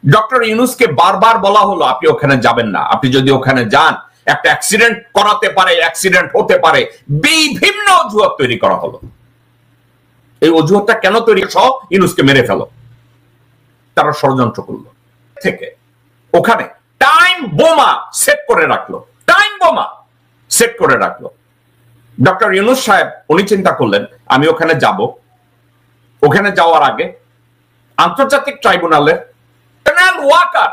Doctor ইউনূসকে বারবার বলা হলো আপনি ওখানে যাবেন না, আপনি যদি ওখানে যান একটা অ্যাক্সিডেন্ট করাতে পারে, অ্যাক্সিডেন্ট হতে পারে, বিভিন্ন অজুহাত তৈরি করা হলো। এই অজুহাতটা কেন তৈরি? সব ইউনূসকে মেরে ফেলো, তারা ষড়যন্ত্র করলো। থেকে ওখানে টাইম বোমা সেট করে রাখলো, টাইম বোমা সেট করে রাখলো। ডক্টর ইউনূস সাহেব উনি চিন্তা করলেন আমি ওখানে যাব, ওখানে যাওয়ার আগে আন্তর্জাতিক ট্রাইব্যুনালের জেনারেল ওয়াকার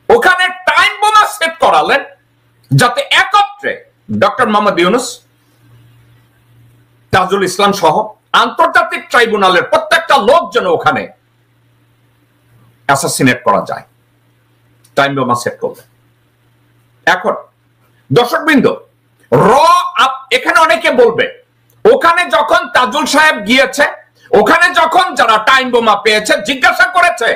ওখানে টাইম বোমা সেট করালেন যাতে একত্রে ডক্টর মোহাম্মদ ইউনূস, তাজুল ইসলাম সহ আন্তর্জাতিক ট্রাইব্যুনালের প্রত্যেকটা লোক যেন ওখানে অ্যাসাসিনেট করা যায়। টাইম বোমা সেট করলেন। এখন দর্শকবৃন্দ, এখানে অনেকে বলবে ওখানে যখন তাজুল সাহেব গিয়েছে, ওখানে যখন যারা টাইম বোমা পেয়েছে জিজ্ঞাসা করেছে,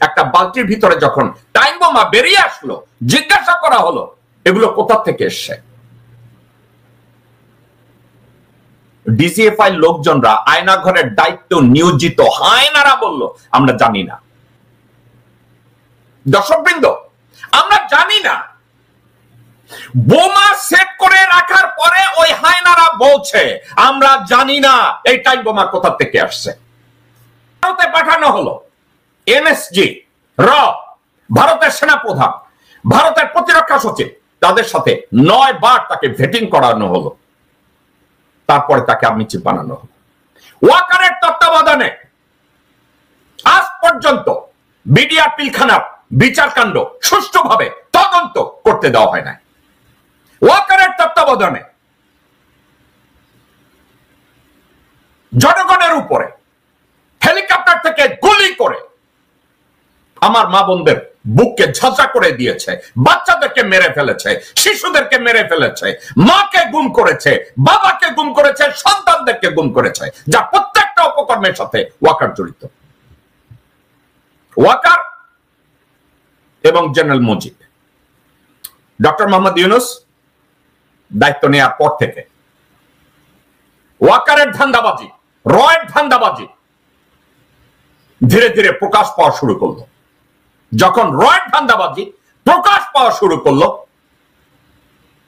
একটা বালতির ভিতরে যখন টাইম বোমা বেরিয়ে আসলো জিজ্ঞাসা করা হলো এগুলো কোথা থেকে এসছে। ডিজিএফআই লোকজনরা আয়নাঘরের দায়িত্ব নিয়োজিত হায়নারা বলল আমরা জানি না। দর্শকবৃন্দ, আমরা জানি না। বোমা সেট করে রাখার পরে ওই হায়নারা বলছে আমরা জানি না এই টাইম বোমা কোথা থেকে আসছে। ভারতে পাঠানো হলো এমএসজি, ভারতের সেনাপ্রধান, ভারতের প্রতিরক্ষা সচিব, তাদের সাথে 9 বার তাকে ভেটিং করানো হলো, তারপরে তাকে আর্মি চিফ বানানো হলো। ওয়াকারের তত্ত্বাবধানে আজ পর্যন্ত বিডিআর পিলখানার বিচারকাণ্ড সুষ্ঠুভাবে তদন্ত করতে দেওয়া হয় না। ওয়াকারের তত্ত্বাবধানে জনগণের উপরে হেলিকপ্টার থেকে গুলি করে আমার মা বোনদের বুককে ঝাঁঝা করে দিয়েছে, বাচ্চাদেরকে মেরে ফেলেছে, শিশুদেরকে মেরে ফেলেছে, মাকে গুম করেছে, বাবাকে গুম করেছে, সন্তানদেরকে গুম করেছে, যা প্রত্যেকটা অপকর্মের সাথে ওয়াকার জড়িত। ওয়াকার এবং জেনারেল মুজিব। ডক্টর মোহাম্মদ ইউনূস দায়িত্ব নেওয়ার পর থেকে ওয়াকারের ধান্দাবাজি, রয়ের ধান্দাবাজি ধীরে ধীরে প্রকাশ পাওয়া শুরু করলো। যখন রয়ের ধান্দাবাজি প্রকাশ পাওয়া শুরু করলো,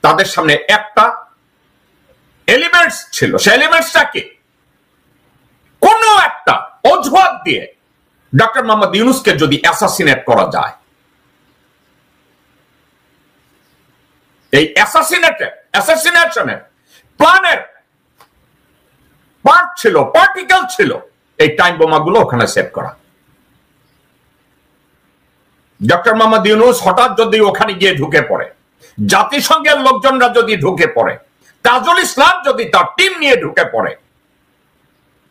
তাদের সামনে একটা এলিমেন্টস ছিল। সে এলিমেন্টসটা কি? কোন একটা অজুহাত দিয়ে ডক্টর মোহাম্মদ ইউনূসকে যদি অ্যাসাসিনেট করা যায়, এই অ্যাসাসিনেশনের প্ল্যানের পার্ট ছিল, পার্টিকেল ছিল এই টাইম বোমাগুলো ওখানে সেট করা। ডক্টর মোহাম্মদ ইউনূস হঠাৎ যদি ওখানে গিয়ে ঢুকে পড়ে, জাতিসংঘের লোকজনরা যদি ঢুকে পড়ে, তাজুল ইসলাম যদি তার টিম নিয়ে ঢুকে পড়ে,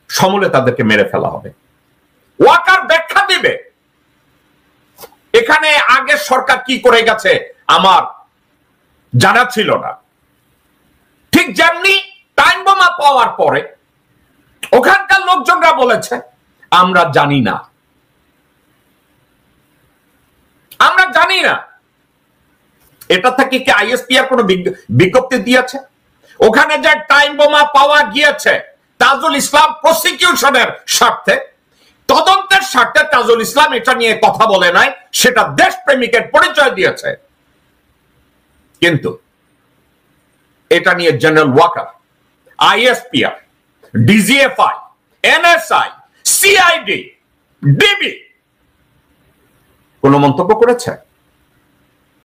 সমূলে তাদেরকে মেরে ফেলা হবে। ওয়াকার ব্যাখ্যা দিবে এখানে আগের সরকার কি করে গেছে আমার জানা ছিল না। ঠিক যেমনি টাইম বোমা পাওয়ার পরে ওখানকার লোকজনরা বলেছে আমরা জানি না, আমরা জানি না। এটা থেকে কি আইএসপিআর কোনো বিজ্ঞপ্তি দিয়েছে? ওখানে যে টাইম বোমা পাওয়া গিয়েছে তাজুল ইসলাম প্রসিকিউশনের স্বার্থে, তদন্তের স্বার্থে তাজুল ইসলাম এটা নিয়ে কথা বলে নাই, সেটা দেশপ্রেমিকের পরিচয় দিয়েছে। কিন্তু এটা নিয়ে general Waker, ISPR, DGFI, NSI, CID, DB কোন মন্তব্য করেছে?